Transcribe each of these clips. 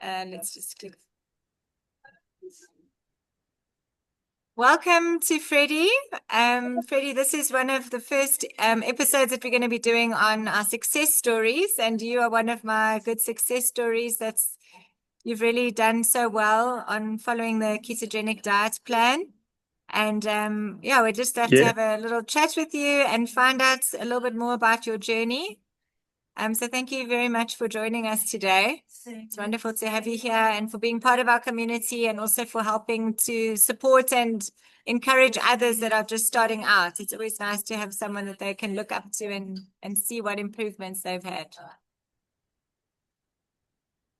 Let's just click. Welcome to Freddy. Freddy, this is one of the first episodes that we're going to be doing on our success stories, and you are one of my good success stories. You've really done so well on following the ketogenic diet plan. And we'd just love to have a little chat with you and find out a little bit more about your journey. So thank you very much for joining us today. It's wonderful to have you here and for being part of our community and also for helping to support and encourage others that are just starting out. It's always nice to have someone that they can look up to and see what improvements they've had.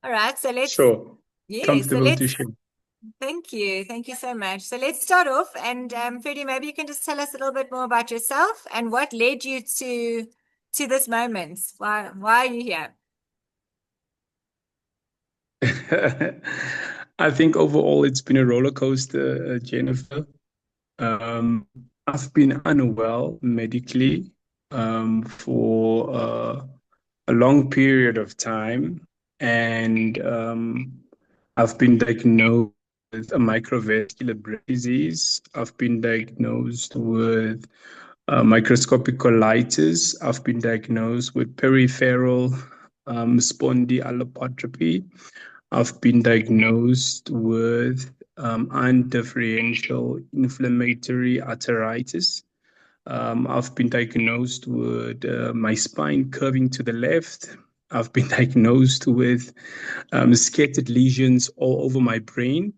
All right, so let's... Sure. Yeah, Comfortable so to share. Thank you. Thank you so much. So let's start off. And Freddy, maybe you can just tell us a little bit more about yourself and what led you to this moment. Why are you here? I think overall it's been a roller coaster, Jennifer. I've been unwell medically for a long period of time, and I've been diagnosed with a microvascular brain disease. I've been diagnosed with microscopic colitis. I've been diagnosed with peripheral spondyloarthropathy. I've been diagnosed with undifferential inflammatory arteritis. I've been diagnosed with my spine curving to the left. I've been diagnosed with scattered lesions all over my brain.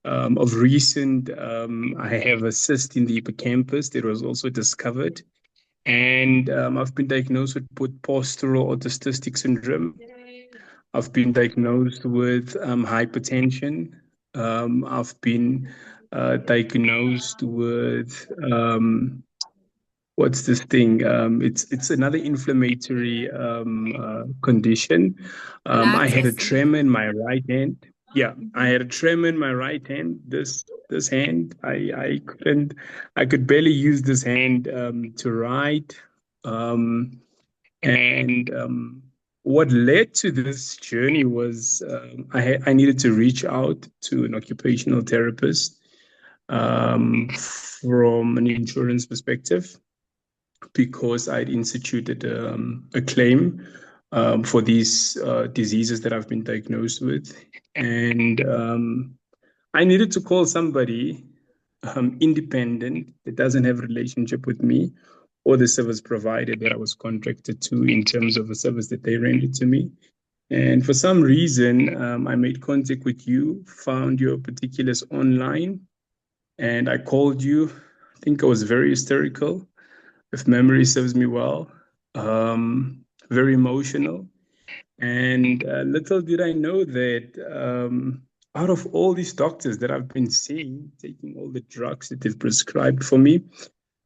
Of recent, I have a cyst in the hippocampus that was also discovered. And I've been diagnosed with postural orthostatic syndrome. I've been diagnosed with hypertension. I've been diagnosed with what's this thing? It's another inflammatory condition. I had a tremor in my right hand. Yeah, I had a tremor in my right hand. This hand, I could barely use this hand to write. And what led to this journey was I needed to reach out to an occupational therapist from an insurance perspective because I'd instituted a claim for these diseases that I've been diagnosed with. And I needed to call somebody independent that doesn't have a relationship with me or the service provider that I was contracted to in terms of the service that they rendered to me. And for some reason, I made contact with you, found your particulars online, and I called you. I think I was very hysterical, if memory serves me well, very emotional. And little did I know that out of all these doctors that I've been seeing, taking all the drugs that they've prescribed for me,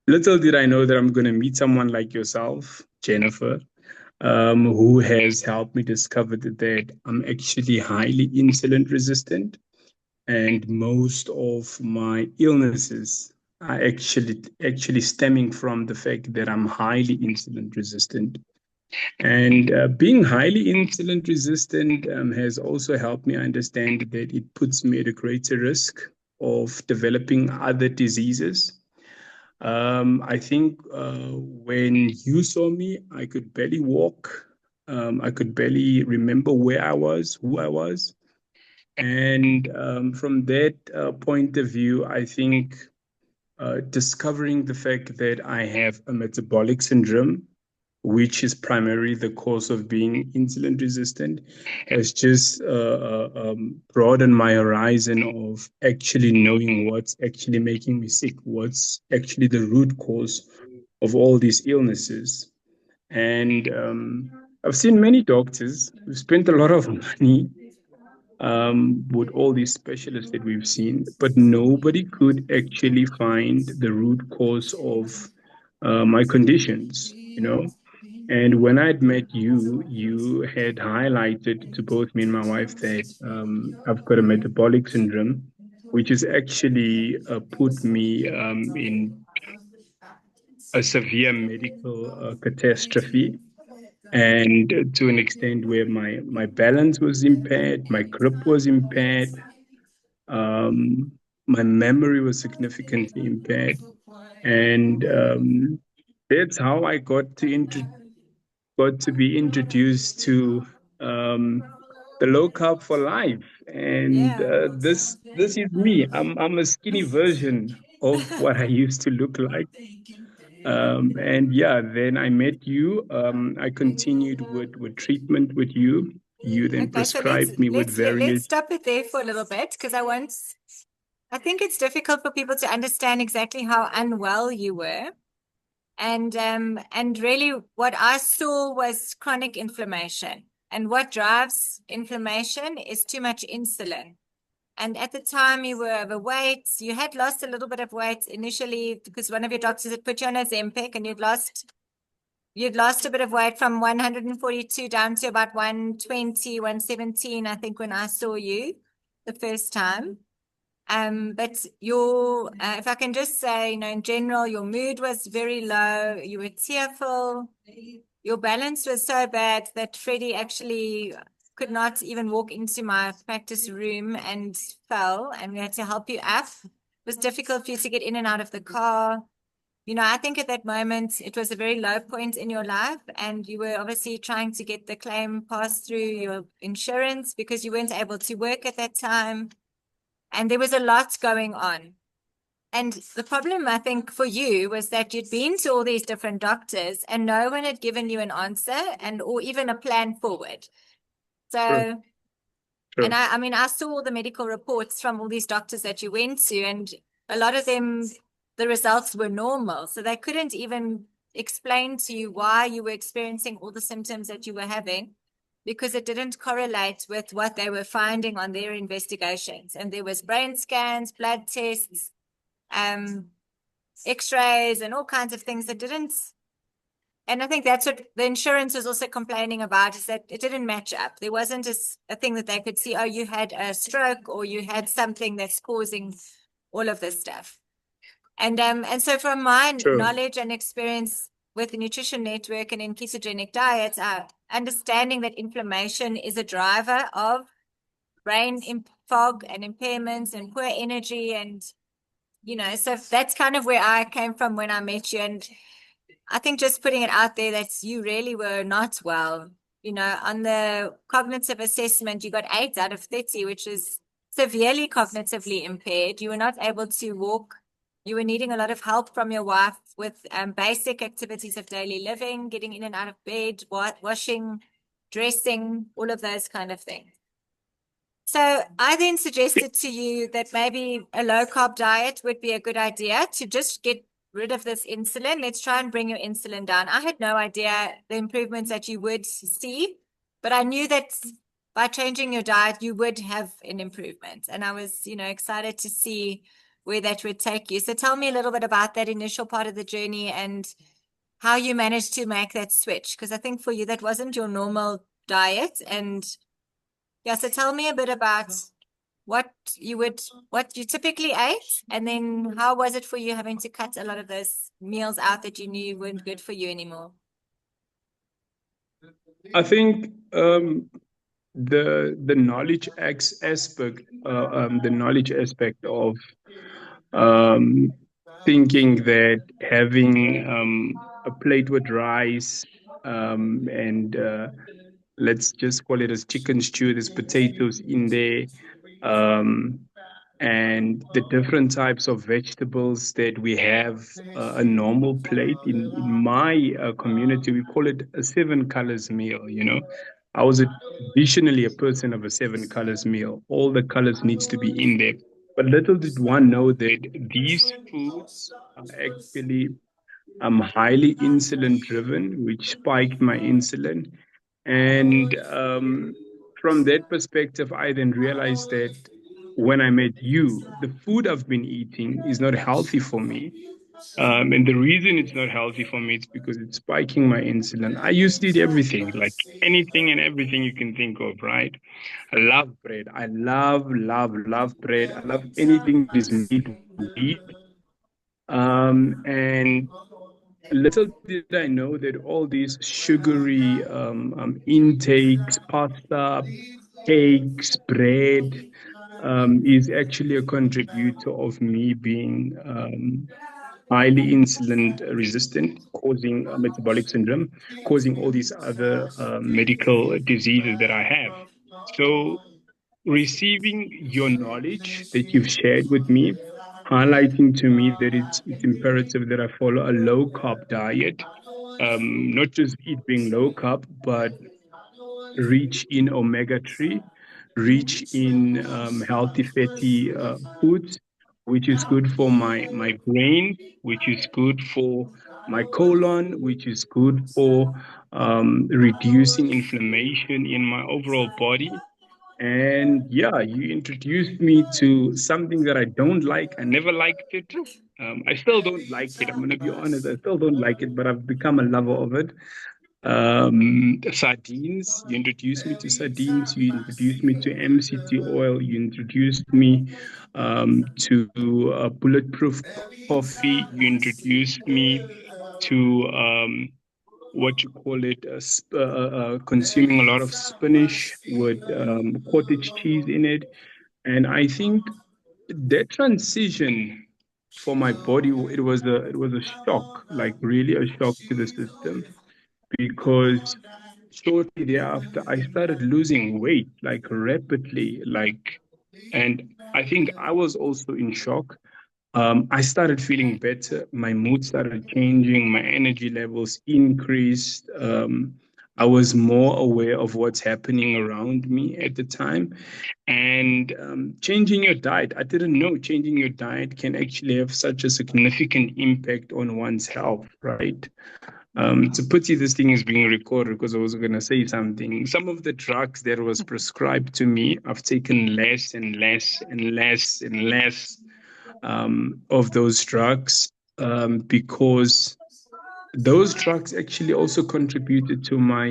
little did I know that I'm going to meet someone like yourself, Jennifer, who has helped me discover that I'm actually highly insulin resistant. And most of my illnesses are actually stemming from the fact that I'm highly insulin resistant. And being highly insulin resistant has also helped me understand that it puts me at a greater risk of developing other diseases. I think when you saw me, I could barely walk. I could barely remember where I was, who I was. And from that point of view, I think discovering the fact that I have a metabolic syndrome, which is primarily the cause of being insulin resistant, has just broadened my horizon of actually knowing what's actually making me sick, what's actually the root cause of all these illnesses. And I've seen many doctors. We've spent a lot of money with all these specialists that we've seen, but nobody could actually find the root cause of my conditions, you know. And when I'd met you, you had highlighted to both me and my wife that I've got a metabolic syndrome, which has actually put me in a severe medical catastrophe. and to an extent where my balance was impaired, my grip was impaired, um, my memory was significantly impaired, and that's how I got to be introduced to um, the low carb for life. And Yeah. this is me. I'm a skinny version of what I used to look like. And yeah, then I met you. I continued with treatment with you. You then Okay, so let's prescribed me with let's let's various. stop it there for a little bit because I think it's difficult for people to understand exactly how unwell you were. And really what I saw was chronic inflammation. And what drives inflammation is too much insulin. And at the time you were overweight, you had lost a little bit of weight initially because one of your doctors had put you on Ozempic and you'd lost a bit of weight from 142 down to about 120, 117, I think, when I saw you the first time. But if I can just say, in general, your mood was very low. You were tearful. Your balance was so bad that Freddie actually could not even walk into my practice room and fell, and we had to help you up. It was difficult for you to get in and out of the car. I think at that moment it was a very low point in your life, and you were obviously trying to get the claim passed through your insurance because you weren't able to work at that time. And there was a lot going on. And the problem, I think, for you was that you'd been to all these different doctors and no one had given you an answer or even a plan forward. Sure, So, and sure, I mean, I saw all the medical reports from all these doctors that you went to, and a lot of them, the results were normal. So they couldn't even explain to you why you were experiencing all the symptoms that you were having because it didn't correlate with what they were finding on their investigations. And there was brain scans, blood tests, um, x-rays and all kinds of things that didn't. And I think that's what the insurance was also complaining about, is that it didn't match up. There wasn't a thing that they could see, oh, you had a stroke or you had something that's causing all of this stuff. And so from my sure. knowledge and experience with the Nutrition Network and in ketogenic diets, understanding that inflammation is a driver of brain fog and impairments and poor energy. And, so that's kind of where I came from when I met you. And I think just putting it out there that you really were not well. On the cognitive assessment, you got 8 out of 30, which is severely cognitively impaired. You were not able to walk. You were needing a lot of help from your wife with basic activities of daily living, getting in and out of bed, washing, dressing, all of those kind of things. So I then suggested to you that maybe a low carb diet would be a good idea to just get rid of this insulin. Let's try and bring your insulin down. I had no idea the improvements that you would see, but I knew that by changing your diet, you would have an improvement. And I was, excited to see where that would take you. So tell me a little bit about that initial part of the journey and how you managed to make that switch. Because I think for you, that wasn't your normal diet. And yeah, so tell me a bit about what what you typically ate, and then how was it for you having to cut a lot of those meals out that you knew weren't good for you anymore? I think the knowledge aspect, the knowledge aspect of um, thinking that having a plate with rice and let's just call it as chicken stew, there's potatoes in there, um, and the different types of vegetables that we have, a normal plate in my community, we call it a 7 colors meal. I was traditionally a person of a 7 colors meal. All the colors needs to be in there. But little did one know that these foods are actually highly insulin driven, which spiked my insulin. And from that perspective, I then realized that when I met you, the food I've been eating is not healthy for me. And the reason it's not healthy for me is because it's spiking my insulin. I used to eat everything, like anything and everything you can think of, right? I love bread. I love bread. I love anything that is made with wheat. And little did I know that all these sugary intakes, pasta, cakes, bread, is actually a contributor of me being highly insulin resistant, causing metabolic syndrome, causing all these other medical diseases that I have. So, receiving your knowledge that you've shared with me, highlighting to me that it's imperative that I follow a low carb diet, not just eat being low carb, but rich in omega-3, rich in healthy fatty foods, which is good for my brain, which is good for my colon, which is good for reducing inflammation in my overall body. And yeah, you introduced me to something that I don't like. I never liked it. I still don't like it. I'm going to be honest. I still don't like it, but I've become a lover of it. Sardines. You introduced me to sardines. You introduced me to MCT oil. You introduced me to bulletproof coffee. You introduced me to what you call it, consuming a lot of spinach with cottage cheese in it. And I think that transition for my body, it was a shock, like really a shock to the system, because shortly thereafter I started losing weight like rapidly, and I think I was also in shock. I started feeling better. My mood started changing. My energy levels increased. I was more aware of what's happening around me at the time. And changing your diet, I didn't know changing your diet can actually have such a significant impact on one's health, right? It's a pity this thing is being recorded because I was going to say something. Some of the drugs that was prescribed to me, I've taken less and less and less and less of those drugs because those drugs actually also contributed to my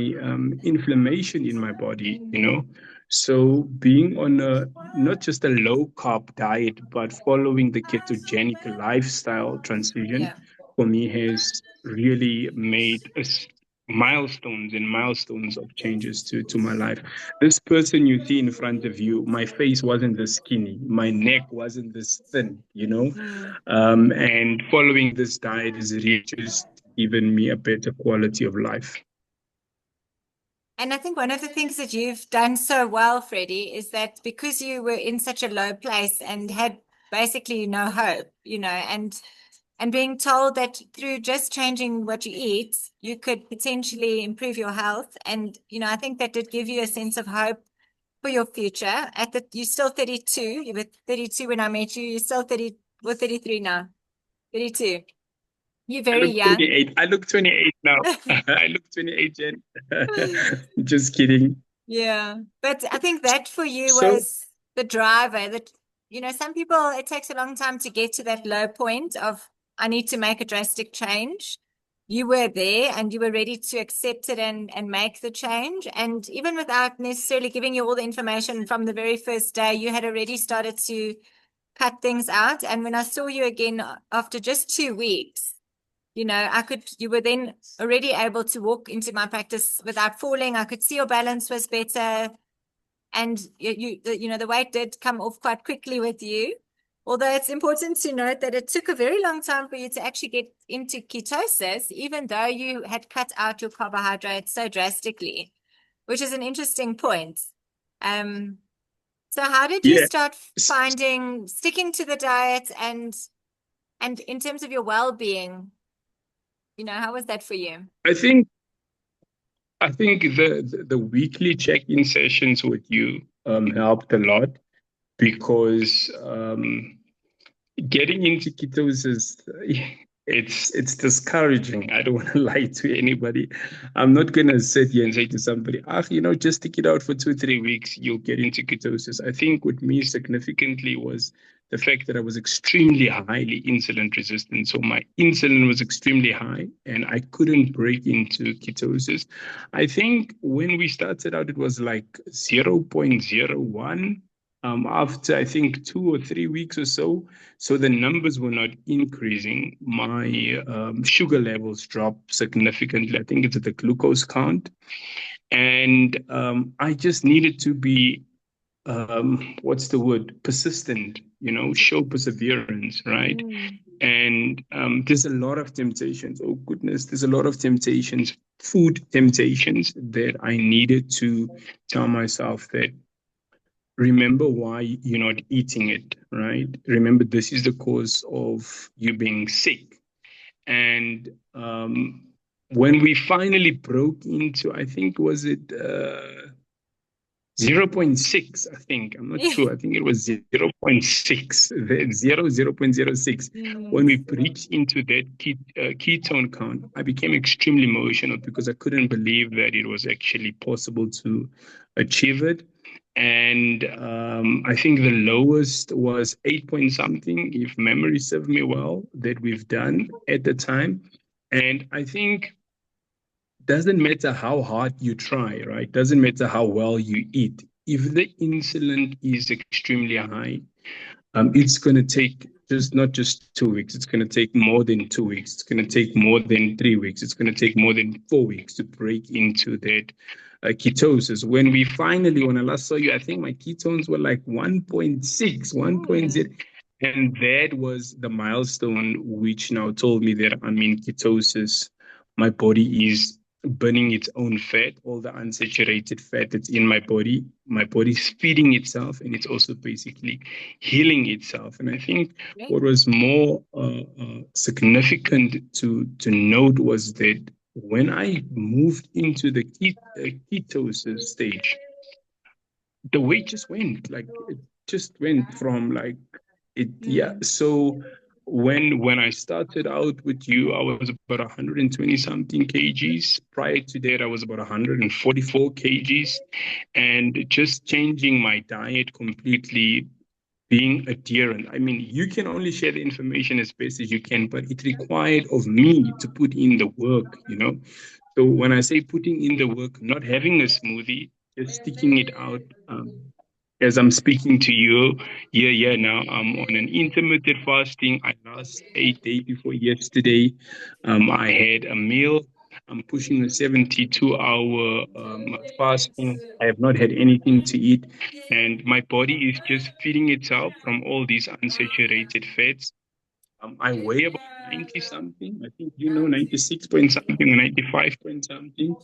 inflammation in my body, you know. So being on a not just a low carb diet, but following the ketogenic lifestyle transition Yeah. for me has really made milestones and milestones of changes to my life. This person you see in front of you, my face wasn't this skinny, my neck wasn't this thin, you know. Mm. And following this diet is really just given me a better quality of life. And I think one of the things that you've done so well, Freddie, is that because you were in such a low place and had basically no hope, and being told that through just changing what you eat, you could potentially improve your health. And, I think that did give you a sense of hope for your future. You're still 32. You were 32 when I met you. You're still 30, or 33 now. 32. You're I very look young. 28. I look 28 now. I look 28, Jen. Just kidding. Yeah. But I think that for you So, was the driver that, some people, it takes a long time to get to that low point of, I need to make a drastic change. You were there and you were ready to accept it and make the change. And even without necessarily giving you all the information from the very first day, you had already started to cut things out. And when I saw you again after just 2 weeks, you were then already able to walk into my practice without falling. I could see your balance was better. And the weight did come off quite quickly with you. Although it's important to note that it took a very long time for you to actually get into ketosis, even though you had cut out your carbohydrates so drastically, which is an interesting point. Um, so how did you yeah, start sticking to the diet and in terms of your well-being, how was that for you? I think the weekly check-in sessions with you helped a lot because getting into ketosis, it's discouraging. I don't want to lie to anybody. I'm not gonna sit here and say to somebody, just stick it out for 2, 3 weeks, you'll get into ketosis. I think with me significantly was the fact that I was extremely highly insulin resistant. So my insulin was extremely high and I couldn't break into ketosis. I think when we started out, it was like 0.01. after I think 2 or 3 weeks or so. So the numbers were not increasing. My sugar levels dropped significantly. I think it's the glucose count. And I just needed to be, what's the word? Persistent, show perseverance, right? Mm. And there's a lot of temptations. Oh, goodness, there's a lot of temptations, food temptations that I needed to tell myself that remember why you're not eating it, right? Remember, this is the cause of you being sick. And when we finally broke into, I think, was it 0.6, I think. I'm not sure. I think it was zero point 0.6, the 0.06. When we Mm. reached into that ketone count, I became extremely emotional because I couldn't believe that it was actually possible to achieve it. And I think the lowest was 8 point something, if memory serves me well, that we've done at the time. And I think doesn't matter how hard you try, right? Doesn't matter how well you eat. If the insulin is extremely high, it's going to take just not just 2 weeks. It's going to take more than 2 weeks. It's going to take more than 3 weeks. It's going to take more than 4 weeks to break into that ketosis. When I last saw you, I think my ketones were like 1.6, 1.0. Mm. And that was the milestone, which now told me that I'm in ketosis. My body is burning its own fat, all the unsaturated fat that's in my body. My body's feeding itself, and it's also basically healing itself. And I think Great. what was more significant to note was that when I moved into the ketosis stage, the weight just went like it just went from like it yeah. Mm. So when I started out with you, I was about 120 something kgs. Prior to that, I was about 144 kgs, and just changing my diet completely, being adherent. I mean, you can only share the information as best as you can, but it required of me to put in the work. So when I say putting in the work, not having a smoothie, just sticking it out. As I'm speaking to you, yeah, now I'm on an intermittent fasting. I last ate day before yesterday. I had a meal. I'm pushing a 72-hour fasting. I have not had anything to eat, and my body is just feeding itself from all these unsaturated fats. I weigh about 90 something. I think 96 point something or 95 point something.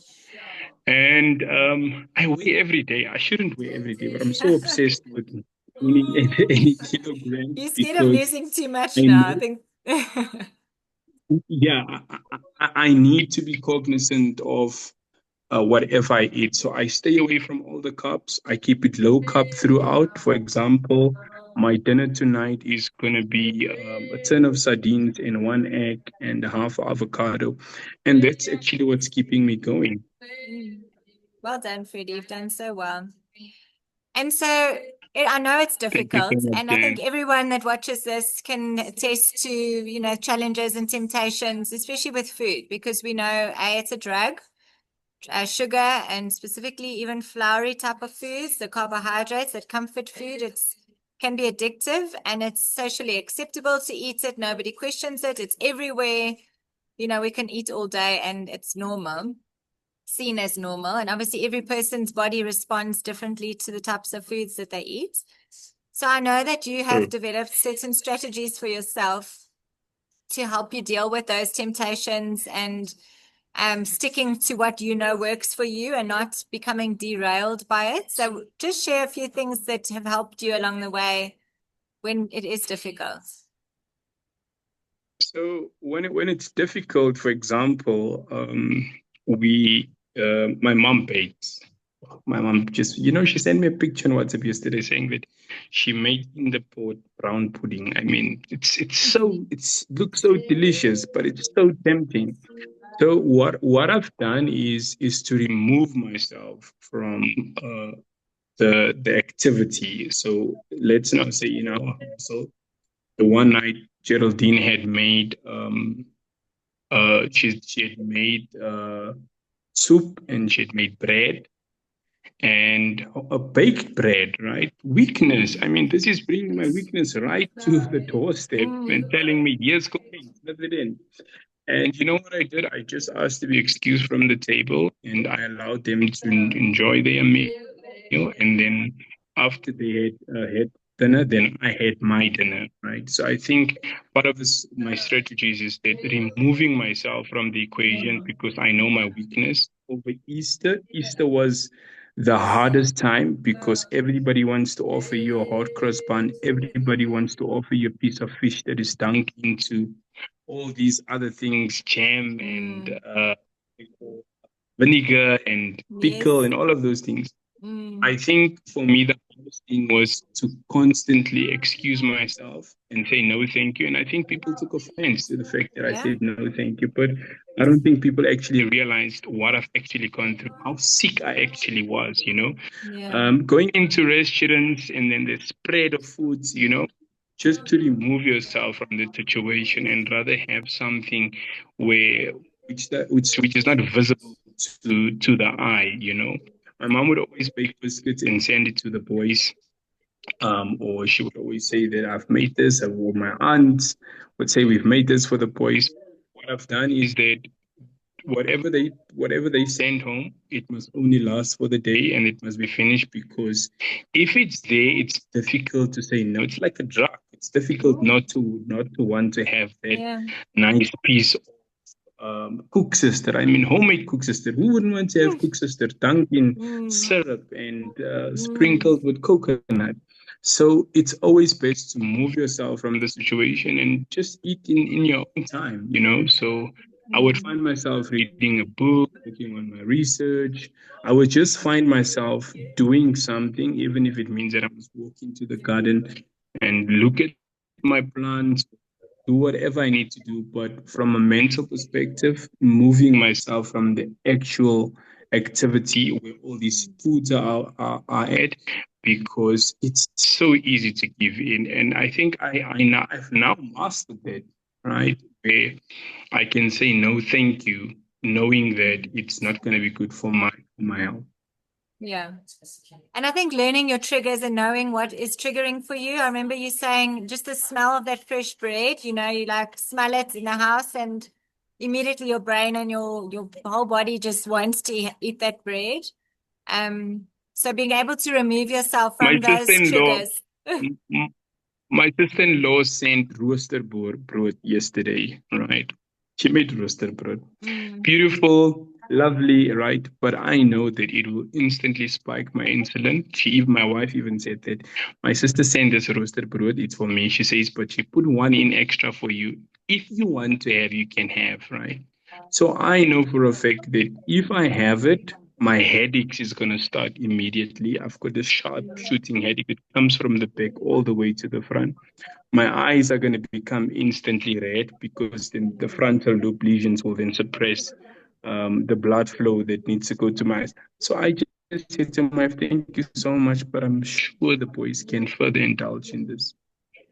And I weigh every day. I shouldn't weigh every day, but I'm so obsessed with gaining any kilograms You're scared of because losing too much I now, I know, think. yeah, I need to be cognizant of whatever I eat. So I stay away from all the carbs. I keep it low carb throughout. For example, my dinner tonight is going to be a tin of sardines and one egg and a half avocado. And that's actually what's keeping me going. Mm. Well done, Freddie. You've done so well. And so I know it's Thank you so difficult, much, and I think Dan. everyone that watches this can attest to, challenges and temptations, especially with food, because we know A, it's a drug, sugar, and specifically even floury type of foods, the carbohydrates, that comfort food, it's can be addictive and it's socially acceptable to eat it. Nobody questions it. It's everywhere. We can eat all day and it's normal, seen as normal. And obviously, every person's body responds differently to the types of foods that they eat. So I know that you have True. developed certain strategies for yourself to help you deal with those temptations and sticking to what you know works for you and not becoming derailed by it. So just share a few things that have helped you along the way when it is difficult. So when it's difficult, for example, we my mom bakes. My mom just she sent me a picture on WhatsApp yesterday saying that she making the pot brown pudding. I mean, it's looks so delicious, but it's so tempting. So what I've done is to remove myself from the activity. So let's now say in our household, the one night Geraldine had made she had made soup and she had made bread and a baked bread, right? Weakness. I mean, this is bringing my weakness right to the doorstep Mm. and telling me, yes, go ahead, slip it in. And you know what I did? I just asked to be excused from the table and I allowed them to enjoy their meal. And then after they had dinner, then I had my dinner, right? So I think part of my strategies is that removing myself from the equation because I know my weakness. Over Easter was the hardest time because everybody wants to offer you a hot cross bun. Everybody wants to offer you a piece of fish that is dunked into all these other things, jam and Mm. vinegar and pickle Yes. and all of those things. Mm. I think for me, the hardest thing was to constantly excuse myself and say no, thank you. And I think people took offense to the fact that I Yeah. said no, thank you. But I don't think people actually realized what I've actually gone through, how sick I actually was, Yeah. going into restaurants and then the spread of foods, just to remove yourself from the situation and rather have something where which is not visible to the eye. My mom would always bake biscuits and send it to the boys. Or she would always say that I've made this, or my aunts would say we've made this for the boys. What I've done is that whatever they send home, it must only last for the day and it must be finished because if it's there, it's difficult to say no. It's like a drug. It's difficult not to want to have that Yeah. nice piece cook sister. I mean, homemade cook sister. Who wouldn't want to have cook sister dunked in Mm. syrup and Mm. sprinkled with coconut? So it's always best to move yourself from the situation and just eat in your own time. So I would Mm. find myself reading a book, working on my research. I would just find myself doing something, even if it means that I must walk into the garden and look at my plants, do whatever I need to do. But from a mental perspective, moving myself from the actual activity where all these foods are at, because it's so easy to give in. And I think I've now mastered that, right? Where I can say no, thank you, knowing that it's not going to be good for my health. Yeah. And I think learning your triggers and knowing what is triggering for you. I remember you saying just the smell of that fresh bread, you like smell it in the house and immediately your brain and your whole body just wants to eat that bread. Um, so being able to remove yourself My from those sister-in-law, triggers. m- m- My sister-in-law sent roaster bread yesterday, right? She made roaster bread. Mm. Beautiful, lovely, right? But I know that it will instantly spike my insulin. My wife even said that my sister sent this roaster bread. It's for me. She says, but she put one in extra for you. If you want to have, you can have, right? So I know for a fact that if I have it, my headache is going to start immediately. I've got this sharp shooting headache that comes from the back all the way to the front. My eyes are going to become instantly red because then the frontal lobe lesions will then suppress the blood flow that needs to go to my eyes. So I just said to my wife, thank you so much, but I'm sure the boys can further indulge in this.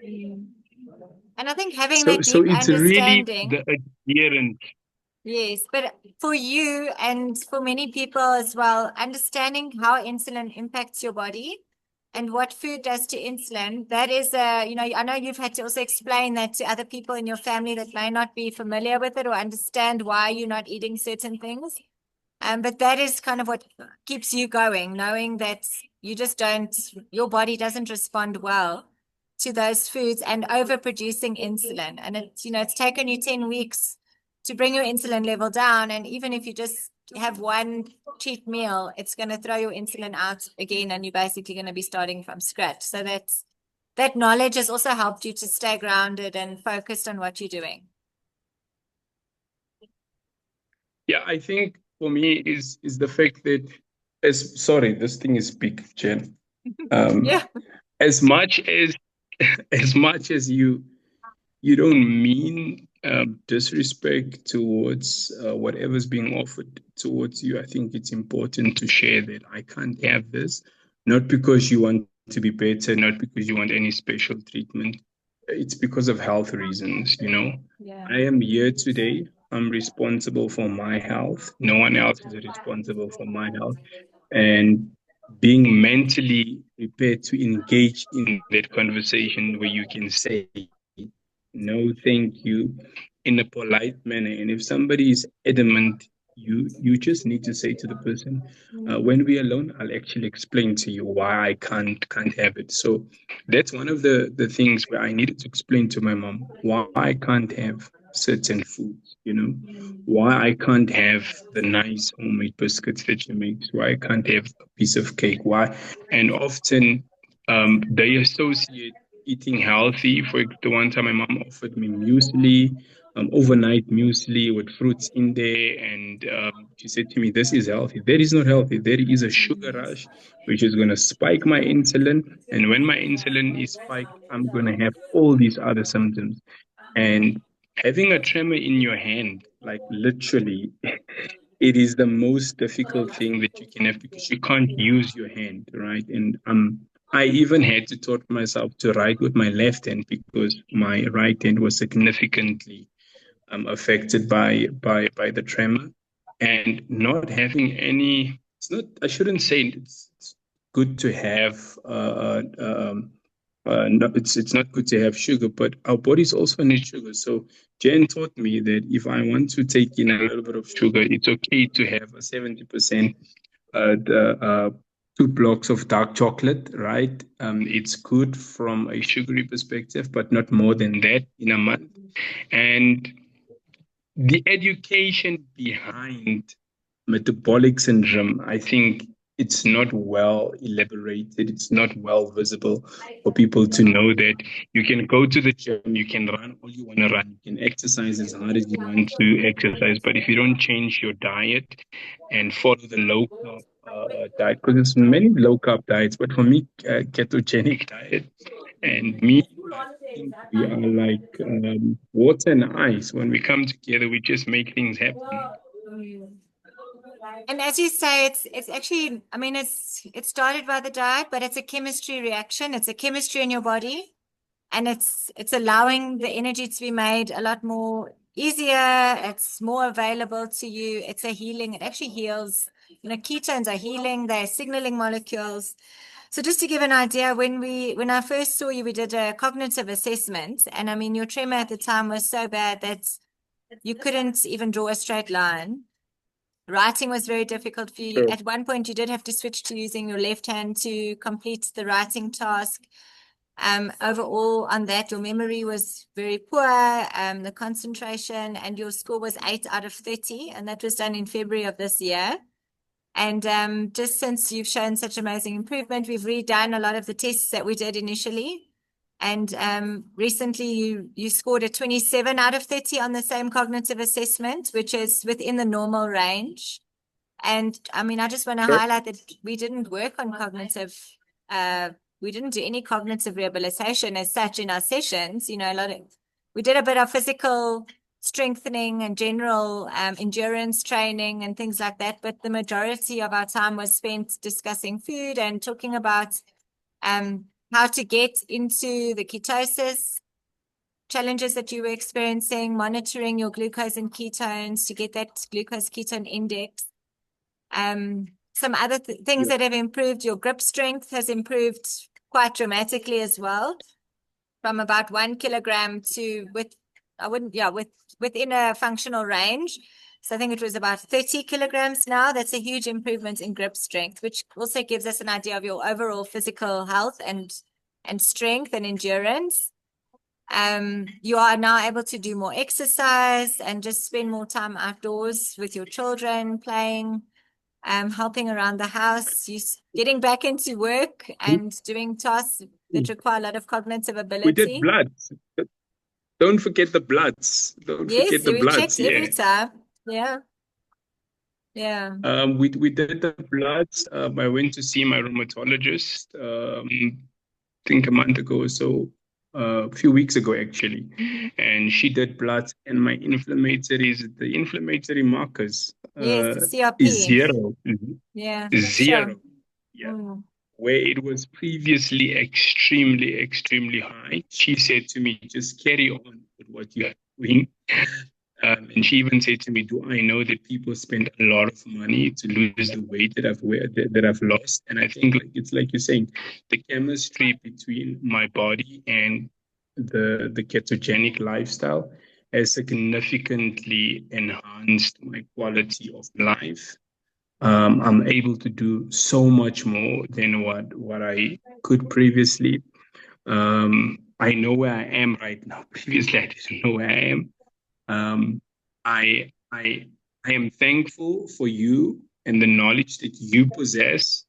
Mm. And I think having So, that so deep it's really understanding. the adherence. Yes, but for you and for many people as well, understanding how insulin impacts your body and what food does to insulin, that is I know you've had to also explain that to other people in your family that may not be familiar with it or understand why you're not eating certain things. But that is kind of what keeps you going, knowing that your body doesn't respond well to those foods and overproducing insulin. And it's taken you 10 weeks to bring your insulin level down. And even if you just have one cheat meal, it's going to throw your insulin out again. And you're basically going to be starting from scratch. So that knowledge has also helped you to stay grounded and focused on what you're doing. Yeah, I think for me is the fact that as sorry, this thing is big, Jen. Yeah. Um, as much as as much as you don't mean disrespect towards whatever's being offered towards you. I think it's important to share that I can't have this, not because you want to be better, not because you want any special treatment. It's because of health reasons. Yeah. I am here today. I'm responsible for my health. No one else is responsible for my health. And being mentally prepared to engage in that conversation where you can say no, thank you, in a polite manner. And if somebody is adamant, you just need to say to the person, when we're alone, I'll actually explain to you why I can't have it. So that's one of the things where I needed to explain to my mom why I can't have certain foods, why I can't have the nice homemade biscuits that she makes, why I can't have a piece of cake, why. And often they associate eating healthy. For the one time, my mom offered me muesli, overnight muesli with fruits in there, and she said to me, "This is healthy." That is not healthy. There is a sugar rush, which is going to spike my insulin, and when my insulin is spiked, I'm going to have all these other symptoms. And having a tremor in your hand, like literally, it is the most difficult thing that you can have because you can't use your hand, right? And I even had to taught myself to write with my left hand because my right hand was significantly affected by the tremor, and not having any. It's not. I shouldn't say it's good to have. No, it's not good to have sugar, but our bodies also need sugar. So Jen taught me that if I want to take in a little bit of sugar, it's okay to have a 70% the 2 blocks of dark chocolate, right? It's good from a sugary perspective, but not more than that in a month. And the education behind metabolic syndrome, I think it's not well elaborated, it's not well visible for people to know that you can go to the gym, you can run all you want to run, you can exercise as hard as you want to exercise, but if you don't change your diet and follow the low carb diet, because there's many low carb diets, but for me, ketogenic diet, and me, I think we are like water and ice. When we come together, we just make things happen. And as you say, it's actually, I mean, it started by the diet, but it's a chemistry reaction. It's a chemistry in your body, and it's allowing the energy to be made a lot more easier. It's more available to you. It's a healing. It actually heals. Ketones are healing. They're signaling molecules. So just to give an idea, when I first saw you, we did a cognitive assessment, and I mean, your tremor at the time was so bad that you couldn't even draw a straight line. Writing was very difficult for you. Sure. At one point, you did have to switch to using your left hand to complete the writing task. Overall, on that, your memory was very poor, the concentration, and your score was 8 out of 30, and that was done in February of this year. And just since you've shown such amazing improvement, we've redone a lot of the tests that we did initially. And recently, you scored a 27 out of 30 on the same cognitive assessment, which is within the normal range. And I mean, I just want to Sure. highlight that we didn't work on cognitive, we didn't do any cognitive rehabilitation as such in our sessions. We did a bit of physical strengthening and general endurance training and things like that. But the majority of our time was spent discussing food and talking about how to get into the ketosis challenges that you were experiencing, monitoring your glucose and ketones to get that glucose ketone index. Some other things Yeah. that have improved, your grip strength has improved quite dramatically as well, from about 1 kilogram to within a functional range. So I think it was about 30 kilograms now. That's a huge improvement in grip strength, which also gives us an idea of your overall physical health and strength and endurance. You are now able to do more exercise and just spend more time outdoors with your children, playing, helping around the house, you getting back into work We, and doing tasks that require a lot of cognitive we did ability. bloods. Don't forget the bloods. Don't Yes, forget the we bloods. checked every Yeah. time. Yeah, yeah. We did the bloods. I went to see my rheumatologist. I think a month ago or so, a few weeks ago actually, Mhm. and she did bloods, and the inflammatory markers Yes, the is CRP. zero. Yeah, Zero. sure. Yeah. Mm. Where it was previously extremely, extremely high, she said to me, just carry on with what you're doing. And she even said to me, "Do I know that people spend a lot of money to lose the weight that I've lost?" And I think like it's like you're saying, the chemistry between my body and the ketogenic lifestyle has significantly enhanced my quality of life. I'm able to do so much more than what I could previously. I know where I am right now. Previously, I didn't know where I am. Um, I am thankful for you and the knowledge that you possess,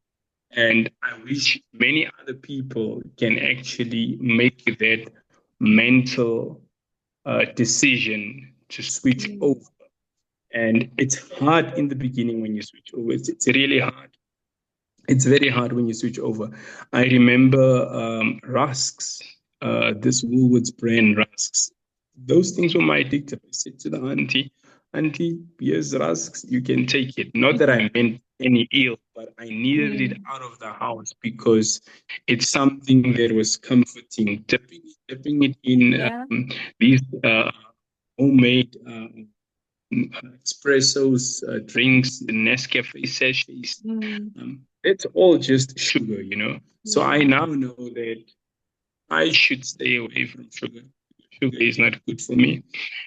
and I wish many other people can actually make that mental decision to switch over. And it's hard in the beginning when you switch over. It's really hard. It's very hard when you switch over. I remember rusks, this Woolworths brand rusks. Those things were my addictive. I said to the auntie, here's rusks, you can take it. Not that I meant any ill, but I needed it out of the house because it's something that was comforting. Dipping it in Yeah. these homemade espressos, drinks, the Nescafe sachets. It's all just sugar, you know. So I now know that I should stay away from sugar. Sugar is not good for me.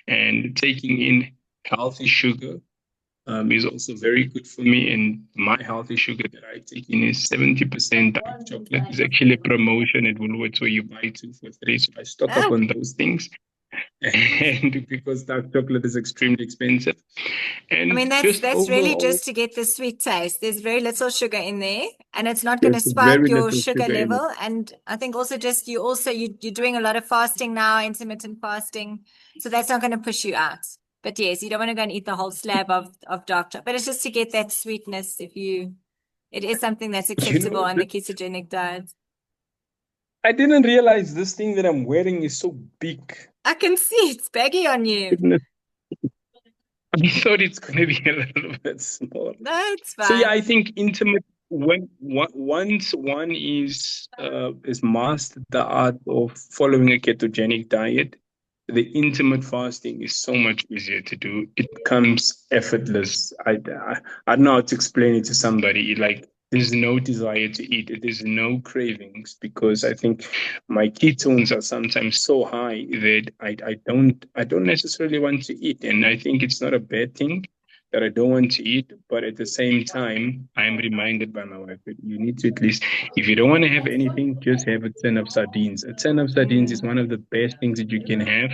And taking in healthy sugar is also very good for me. And my healthy sugar that I take in is 70% dark chocolate. It's actually a promotion at Woolworths where you buy two for three. So I stock up Ah, on those things. And because dark chocolate is extremely expensive. I mean, And that's just that's really overall, just to get the sweet taste. There's very little sugar in there, and it's not going to there's spike very your little sugar sugar in it. level. And I think also just you're doing a lot of fasting now, intermittent fasting, so that's not going to push you out. But yes, you don't want to go and eat the whole slab of dark chocolate. But it's just to get that sweetness. It is something that's You acceptable know, on the ketogenic diet. I didn't realize this thing that I'm wearing is so big. I can see it's baggy on you. Goodness, I thought it's going to be a little bit small. No, it's So yeah, I fine. think intimate once one is mastered the art of following a ketogenic diet, the intimate fasting is so much easier to do. It comes effortless. I don't know how to explain it to somebody. Like there's no desire to eat. There's no cravings because I think my ketones are sometimes so high that I don't necessarily want to eat, and I think it's not a bad thing that I don't want to eat, but at the same time, I'm reminded by my wife that you need to at least, if you don't want to have anything, just have a tin of sardines. A tin of sardines is one of the best things that you can have.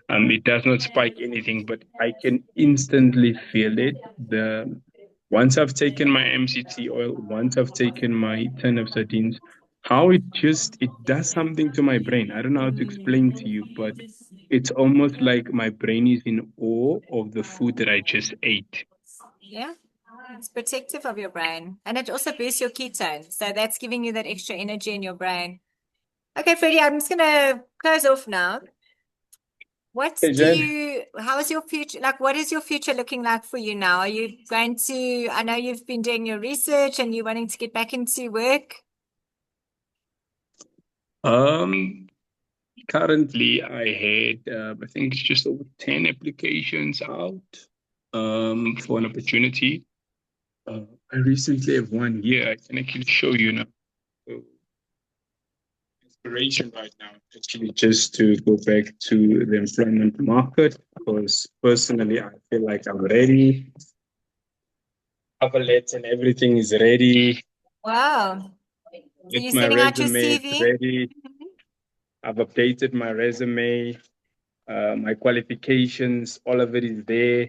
It does not spike anything, but I can instantly feel it. The Once I've taken my MCT oil, once I've taken my tin of sardines, how it does something to my brain. I don't know how to explain to you, but it's almost like my brain is in awe of the food that I just ate. Yeah. It's protective of your brain. And it also boosts your ketones. So that's giving you that extra energy in your brain. Okay, Freddie, I'm just gonna close off now. Hey, Jen. How is your future, like what is your future looking like for you now? Are you going to, I know you've been doing your research and you're wanting to get back into work. Um, Currently, I had, I think it's just over 10 applications out for an opportunity. I recently have one here. I can actually show you now. So, inspiration right now, actually, just to go back to the employment market, because personally, I feel like I'm ready. Cover letter and everything is ready. Wow. So you're It's my sending out your resume, it's CV? ready. I've updated my resume, my qualifications, all of it is there.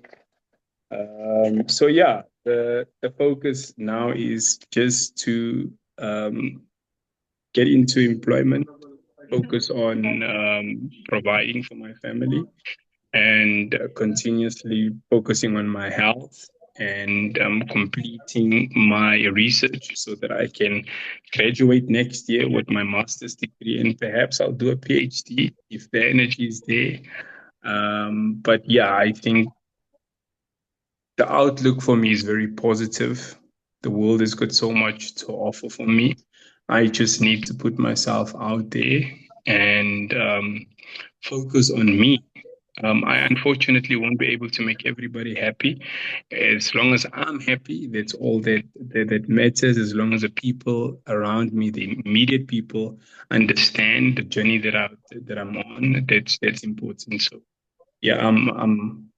So yeah, the focus now is just to get into employment, focus on providing for my family, and continuously focusing on my health and completing my research so that I can graduate next year with my master's degree, and perhaps I'll do a PhD if the energy is there. But yeah, I think the outlook for me is very positive. The world has got so much to offer for me. I just need to put myself out there and focus on me. I unfortunately won't be able to make everybody happy. As long as I'm happy, that's all that matters. As long as the people around me, the immediate people, understand the journey that I'm on, that's important. So yeah, I'm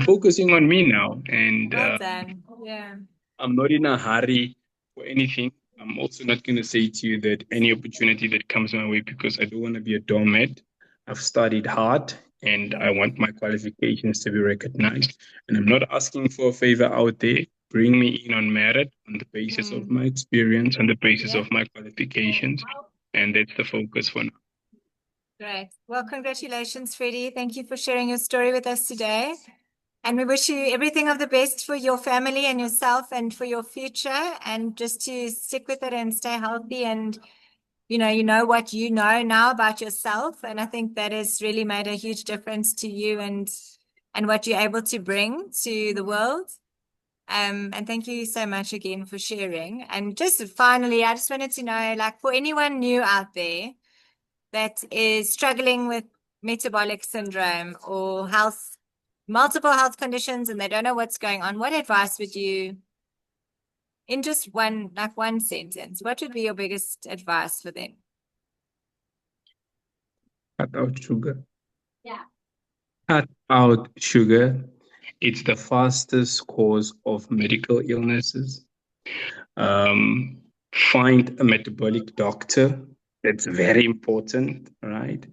focusing on me now, and Well done. Yeah. I'm not in a hurry for anything. I'm also not going to say to you that any opportunity that comes my way, because I don't want to be a doormat. I've studied hard and I want my qualifications to be recognized. And I'm not asking for a favor out there. Bring me in on merit, on the basis of my experience, on the basis Yeah. of my qualifications. And that's the focus for now. Great. Well, congratulations, Freddie. Thank you for sharing your story with us today. And we wish you everything of the best for your family and yourself and for your future. And just to stick with it and stay healthy. And, you know what you know now about yourself. And I think that has really made a huge difference to you and what you're able to bring to the world. And thank you so much again for sharing. And just finally, I just wanted to know, like, for anyone new out there that is struggling with metabolic syndrome or multiple health conditions, and they don't know what's going on, what advice would you, in just one sentence, what would be your biggest advice for them? Cut out sugar. Yeah. Cut out sugar. It's the fastest cause of medical illnesses. Um, find a metabolic doctor. That's very important, right?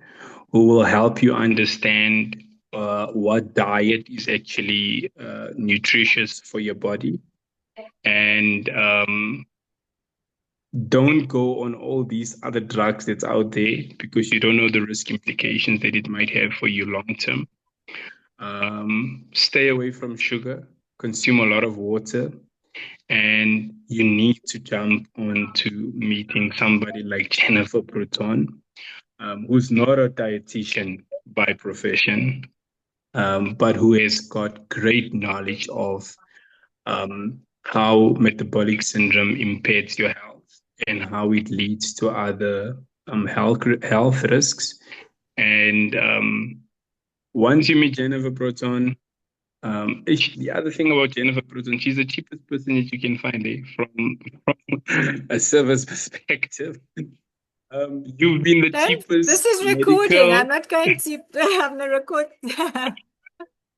Who will help you understand what diet is actually nutritious for your body. And don't go on all these other drugs that's out there because you don't know the risk implications that it might have for you long term. Stay away from sugar, consume a lot of water, and you need to jump onto meeting somebody like Jennifer Bruton, who's not a dietitian by profession, but who has got great knowledge of how metabolic syndrome impairs your health and how it leads to other health risks. And once you meet Jennifer Bruton, the other thing about Jennifer Bruton, she's the cheapest person that you can find from a service perspective. You've been the This cheapest is recording. medical. I'm not going to, I'm going to record.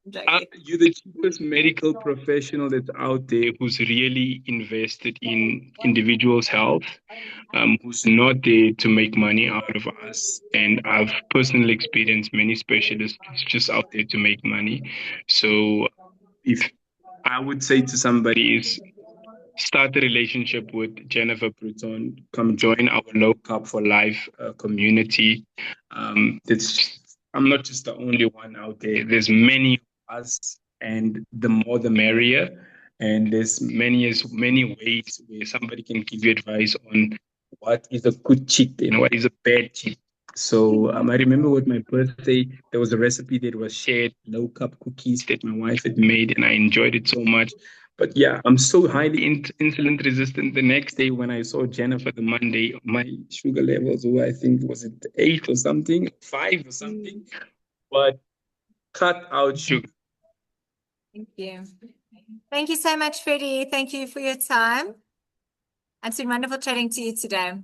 Joking. You're the cheapest medical professional that's out there who's really invested in individuals' health, who's not there to make money out of us. And I've personally experienced many specialists just out there to make money. So if I would say to somebody is start a relationship with Jennifer Bruton. Come join our Low Carb for Life community. I'm not just the only one out there. There's many of us, and the more the merrier. And there's many ways where somebody can give you advice on what is a good cheat and what is a bad cheat. So I remember with my birthday, there was a recipe that was shared, low carb cookies that my wife had made, and I enjoyed it so much. But yeah, I'm so highly insulin resistant. The next day when I saw Jennifer the Monday, my sugar levels were, I think, was it 8 or something, 5 or something. But cut out sugar. Thank you. Thank you so much, Freddie. Thank you for your time. It's been wonderful chatting to you today.